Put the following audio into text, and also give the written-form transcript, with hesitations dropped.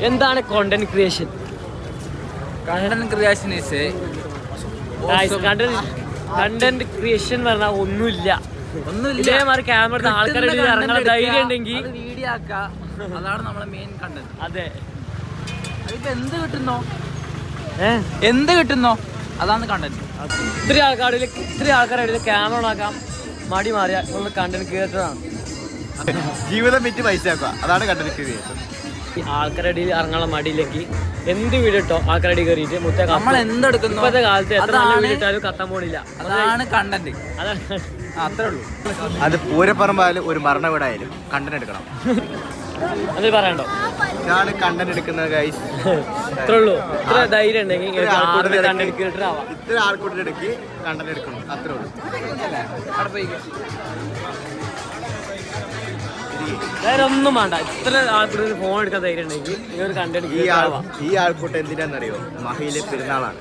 എന്താണ് content creation? Content creation പറഞ്ഞാൽ ഒന്നുമില്ല. ഇതേമാതിരി ക്യാമറ ആൾക്കാരുടെ ഇറങ്ങാൻ ധൈര്യം ഉണ്ടെങ്കിൽ വീഡിയോ ആക്കാം. അതാണ് നമ്മളെ മെയിൻ കണ്ടന്റ്. അതെ, അതിപ്പോ എന്ത് കിട്ടുന്നോ അതാണ് കണ്ടന്റ്. ഇത്രയും ആൾക്കാരുടെ ക്യാമറ ആക്കാം മടി മാറിയ കണ്ടന്റ് ക്രിയേറ്റർ ആണ്. ജീവിതം വിറ്റ് പൈസ ആക്കുക, അതാണ് കണ്ടന്റ് ക്രിയേറ്റർ. ആൾക്കാരുടെ ഇറങ്ങാനുള്ള മടിയിലേക്ക് എന്ത് വീഡിയോ ഇട്ടോ ആൾക്കാരുടെ കയറിയിട്ട് നമ്മൾ എന്തെടുക്കുന്നു ഇപ്പോഴത്തെ കാലത്ത് എത്ര നല്ല വീഡിയോ ഇട്ടാലും കത്താൻ പോണില്ല. അതാണ് കണ്ടന്റ്. അതാണ് അത്രേ ഉള്ളൂ. അത് പൂരപ്പറമ്പായാലും ഒരു മരണ വീടായാലും കണ്ടന്റ് എടുക്കണം. അത് പറയണ്ടോ? ഇതാണ് കണ്ടന്റ് എടുക്കുന്നത് ഗൈസ്. ഇത്രേ ഉള്ളൂ. ഇത്ര ധൈര്യം ഉണ്ടെങ്കിൽ കണ്ടന്റ് ക്രിയേറ്റർ ആവാം. ഇത്ര ആൾക്കൂട്ടത്തിൽ ഇടയ്ക്ക് കണ്ടന്റ് എടുക്കണം, അത്രേ ഉള്ളൂ. വേറെ ഒന്നും വേണ്ട. ഇത്ര ആൾക്കൂട്ടത്തിൽ ഫോൺ എടുക്കാൻ ധൈര്യം ഉണ്ടെങ്കിൽ ഒരു കണ്ടന്റ് ഈ ആൾക്കൂട്ടം എന്തിനാണെന്നറിയോ? മഹിയിലെ പെരുന്നാളാണ്.